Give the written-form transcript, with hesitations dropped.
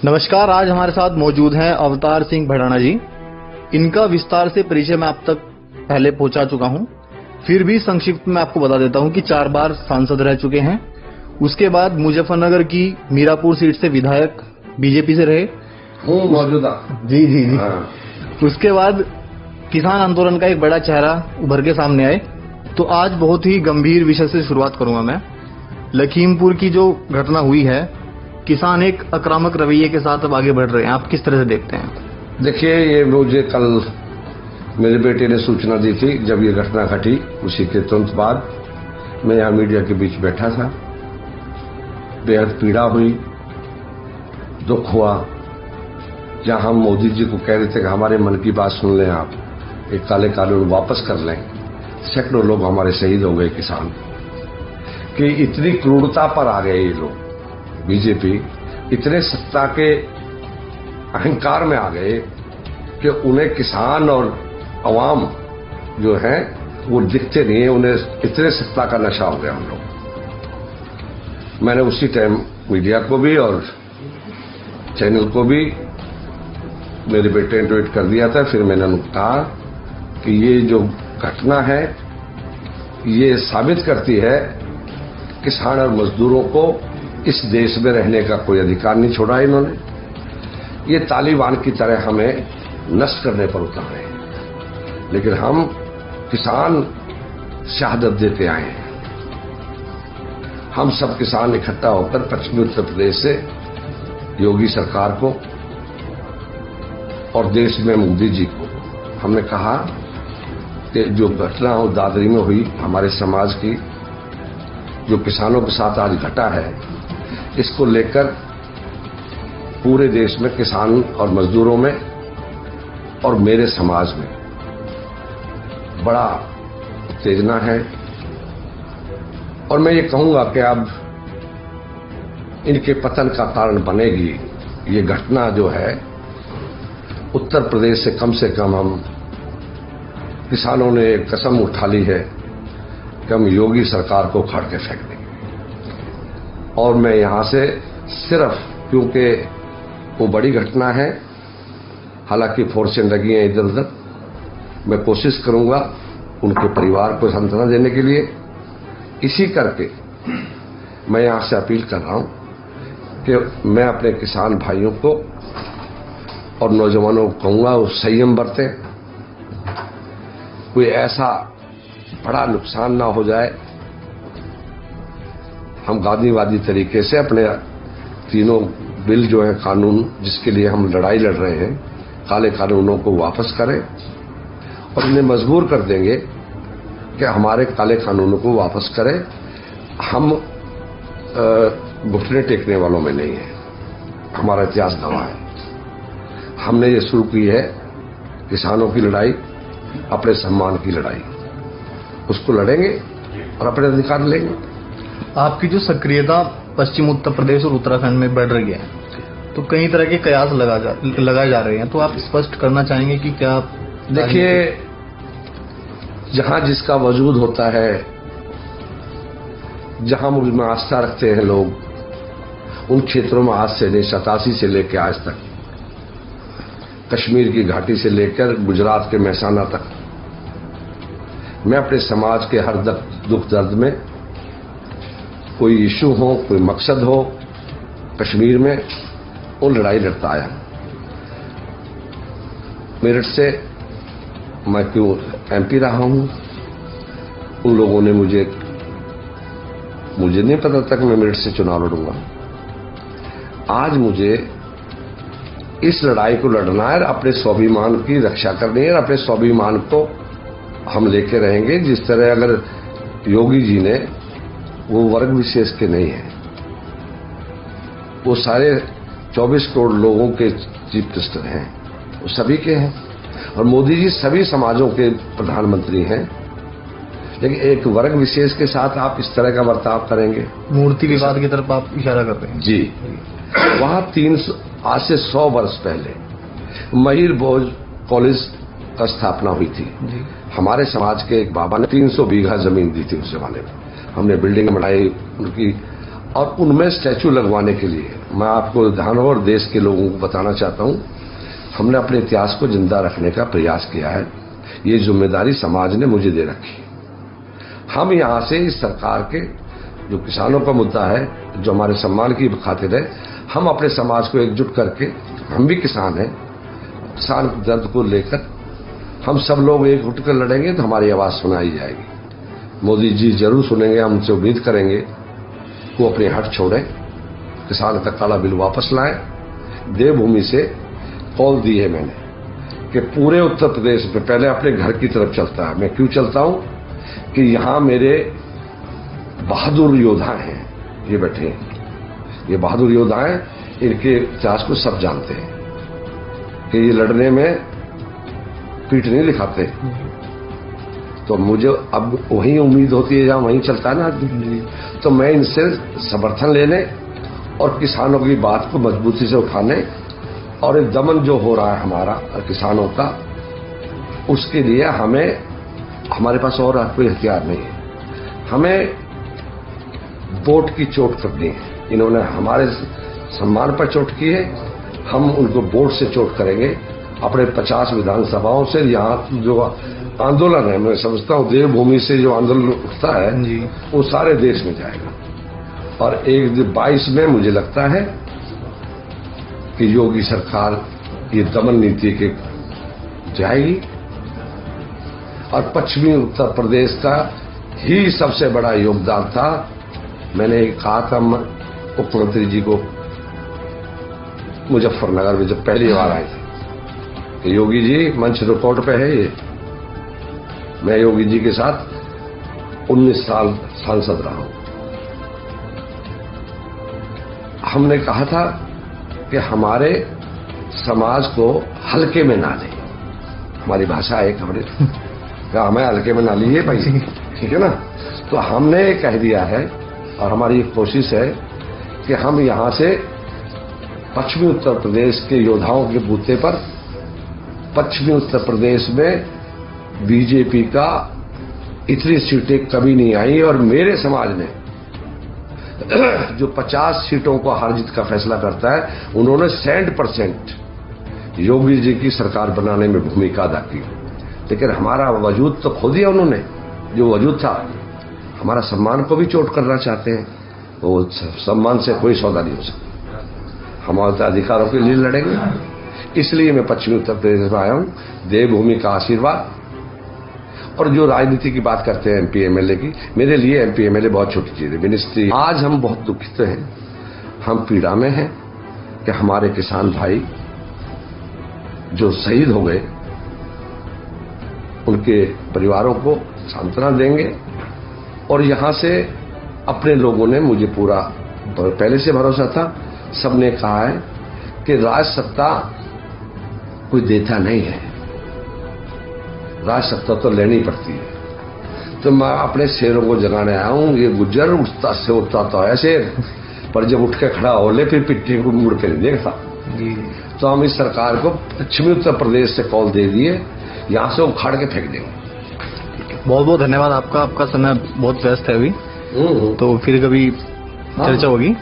नमस्कार। आज हमारे साथ मौजूद हैं अवतार सिंह भड़ाना जी। इनका विस्तार से परिचय मैं आप तक पहले पहुंचा चुका हूं, फिर भी संक्षिप्त में आपको बता देता हूं कि 4 बार सांसद रह चुके हैं। उसके बाद मुजफ्फरनगर की मीरापुर सीट से विधायक बीजेपी से रहे हूँ मौजूदा। जी। उसके बाद किसान आंदोलन का एक बड़ा चेहरा उभर के सामने आए। तो आज बहुत ही गंभीर विषय से शुरुआत करूंगा मैं। लखीमपुर की जो घटना हुई है, किसान एक आक्रामक रवैये के साथ अब आगे बढ़ रहे हैं, आप किस तरह से देखते हैं? देखिए, ये मुझे कल मेरे बेटे ने सूचना दी थी। जब ये घटना घटी उसी के तुरंत बाद मैं यहाँ मीडिया के बीच बैठा था। बेहद पीड़ा हुई, दुख हुआ। जहाँ हम मोदी जी को कह रहे थे कि हमारे मन की बात सुन लें, आप एक काले कानून वापस कर लें, सैकड़ों लोग हमारे शहीद हो गए किसान। कि इतनी क्रूरता पर आ गए ये लोग, बीजेपी इतने सत्ता के अहंकार में आ गए कि उन्हें किसान और अवाम जो है वो दिखते नहीं है। उन्हें इतने सत्ता का नशा हो गया हम लोग। मैंने उसी टाइम मीडिया को भी और चैनल को भी मेरे बेटे ने ट्वीट कर दिया था। फिर मैंने उनको कहा कि ये जो घटना है ये साबित करती है किसान और मजदूरों को इस देश में रहने का कोई अधिकार नहीं छोड़ा इन्होंने। ये तालिबान की तरह हमें नष्ट करने पर उतर रहे हैं, लेकिन हम किसान शहादत देते आए हैं। हम सब किसान इकट्ठा होकर पश्चिमी उत्तर प्रदेश से योगी सरकार को और देश में मोदी जी को हमने कहा कि जो घटना हो दादरी में हुई हमारे समाज की, जो किसानों के साथ आज घटा है, इसको लेकर पूरे देश में किसान और मजदूरों में और मेरे समाज में बड़ा उत्तेजना है। और मैं ये कहूंगा कि अब इनके पतन का कारण बनेगी ये घटना जो है। उत्तर प्रदेश से कम हम किसानों ने कसम उठा ली है कि हम योगी सरकार को उखाड़ के फेंक देंगे। और मैं यहां से सिर्फ, क्योंकि वो बड़ी घटना है, हालांकि फोर्सें लगी हैं इधर उधर, मैं कोशिश करूंगा उनके परिवार को सांत्वना देने के लिए। इसी करके मैं यहां से अपील कर रहा हूं कि मैं अपने किसान भाइयों को और नौजवानों को कहूंगा वो संयम बरतें, कोई ऐसा बड़ा नुकसान ना हो जाए। हम गांधीवादी तरीके से अपने तीनों बिल जो है, कानून जिसके लिए हम लड़ाई लड़ रहे हैं, काले कानूनों को वापस करें और उन्हें मजबूर कर देंगे कि हमारे काले कानूनों को वापस करें। हम घुटने टेकने वालों में नहीं है, हमारा इतिहास गवाह है। हमने ये शुरू की है किसानों की लड़ाई, अपने सम्मान की लड़ाई, उसको लड़ेंगे और अपने अधिकार लेंगे। आपकी जो सक्रियता पश्चिम उत्तर प्रदेश और उत्तराखंड में बढ़ रही है, तो कई तरह के कयास लगाए जा रहे हैं, तो आप स्पष्ट करना चाहेंगे कि क्या? देखिए, जहां जिसका वजूद होता है, जहां मुझ में आस्था रखते हैं लोग, उन क्षेत्रों में आज से नहीं, 87 से लेकर आज तक, कश्मीर की घाटी से लेकर गुजरात के महसाना तक, मैं अपने समाज के हर दुख दर्द में, कोई इशू हो, कोई मकसद हो, कश्मीर में वो लड़ाई लड़ता आया। मेरठ से मैं क्यों एमपी रहा हूं, उन लोगों ने मुझे नहीं पता था कि मैं मेरठ से चुनाव लड़ूंगा। आज मुझे इस लड़ाई को लड़ना है, अपने स्वाभिमान की रक्षा करनी है। अपने स्वाभिमान को हम लेके रहेंगे। जिस तरह अगर योगी जी ने, वो वर्ग विशेष के नहीं है, वो सारे 24 करोड़ लोगों के चीफ मिनिस्टर हैं, वो सभी के हैं। और मोदी जी सभी समाजों के प्रधानमंत्री हैं, लेकिन एक वर्ग विशेष के साथ आप इस तरह का बर्ताव करेंगे। मूर्ति विवाद की तरफ आप इशारा कर रहे हैं। जी, वहां आज से 100 वर्ष पहले महिर भोज कॉलेज का स्थापना हुई थी। हमारे समाज के एक बाबा ने 300 बीघा जमीन दी थी उस जमाने में। हमने बिल्डिंग बनाई उनकी, और उनमें स्टैचू लगवाने के लिए मैं आपको ध्यान और देश के लोगों को बताना चाहता हूं, हमने अपने इतिहास को जिंदा रखने का प्रयास किया है। ये जिम्मेदारी समाज ने मुझे दे रखी। हम यहां से इस सरकार के जो किसानों का मुद्दा है, जो हमारे सम्मान की खातिर है, हम अपने समाज को एकजुट करके, हम भी किसान हैं, किसान दर्द को लेकर हम सब लोग एक उठकर लड़ेंगे तो हमारी आवाज सुनाई जाएगी। मोदी जी जरूर सुनेंगे, हम उनसे उम्मीद करेंगे कि वो अपनी हट छोड़े, किसान का काला बिल वापस लाएं। देवभूमि से कॉल दी है मैंने कि पूरे उत्तर प्रदेश में पहले अपने घर की तरफ चलता है। मैं क्यों चलता हूं कि यहां मेरे बहादुर योद्धा हैं, ये बैठे हैं, ये बहादुर योद्धा हैं, इनके इतिहास को सब जानते हैं कि ये लड़ने में पीठ नहीं दिखाते। तो मुझे अब वही उम्मीद होती है जहां वहीं चलता है ना आदमी। तो मैं इनसे समर्थन लेने और किसानों की बात को मजबूती से उठाने और एक दमन जो हो रहा है हमारा किसानों का, उसके लिए हमें, हमारे पास और कोई हथियार नहीं है, हमें वोट की चोट करनी है। इन्होंने हमारे सम्मान पर चोट की है, हम उनको वोट से चोट करेंगे। अपने 50 विधानसभाओं से यहाँ जो आंदोलन है, मैं समझता हूँ देवभूमि से जो आंदोलन उठता है वो सारे देश में जाएगा। और 1/22 में मुझे लगता है कि योगी सरकार ये दमन नीति के जाएगी और पश्चिमी उत्तर प्रदेश का ही सबसे बड़ा योगदान था। मैंने कहा था मुख्यमंत्री जी को मुजफ्फरनगर में जब पहली बार आए थे कि योगी जी, मंच रिकॉर्ड पे है ये, मैं योगी जी के साथ 19 साल सांसद रहा हूं। हमने कहा था कि हमारे समाज को हल्के में ना लें, हमारी भाषा है, हमें हल्के में ना लीजिए भाई, ठीक है ना। तो हमने कह दिया है और हमारी कोशिश है कि हम यहां से पश्चिमी उत्तर प्रदेश के योद्धाओं के बूते पर, पश्चिमी उत्तर प्रदेश में बीजेपी का इतनी सीटें कभी नहीं आई और मेरे समाज ने जो 50 सीटों को हार जीत का फैसला करता है, उन्होंने 100% योगी जी की सरकार बनाने में भूमिका अदा की। लेकिन हमारा वजूद तो खो दिया उन्होंने, जो वजूद था। हमारा सम्मान को भी चोट करना चाहते हैं, वो सम्मान से कोई सौदा नहीं हो सकता। हम अधिकारों के लिए लड़ेंगे। इसलिए मैं पश्चिमी उत्तर प्रदेश में आया हूं, देवभूमि का आशीर्वाद। और जो राजनीति की बात करते हैं एमपी एमएलए की, मेरे लिए एमपी एमएलए बहुत छोटी चीज है। मिनिस्ट्री, आज हम बहुत दुखित हैं, हम पीड़ा में हैं कि हमारे किसान भाई जो शहीद हो गए, उनके परिवारों को सांत्वना देंगे। और यहां से अपने लोगों ने, मुझे पूरा पहले से भरोसा था, सबने कहा है कि राज सत्ता कोई देता नहीं है, राज सत्ता तो लेनी पड़ती है। तो मैं अपने शेरों को जगाने आया हूं। ये गुज्जर उठता से उठता तो है शेर, पर जब उठ के खड़ा हो ले फिर पिट्ठी को मुड़ के नहीं देखता। तो हम इस सरकार को पश्चिमी उत्तर प्रदेश से कॉल दे दिए, यहां से उखाड़ के फेंक देंगे। बहुत बहुत धन्यवाद आपका, आपका समय बहुत व्यस्त है अभी, तो फिर कभी चर्चा होगी।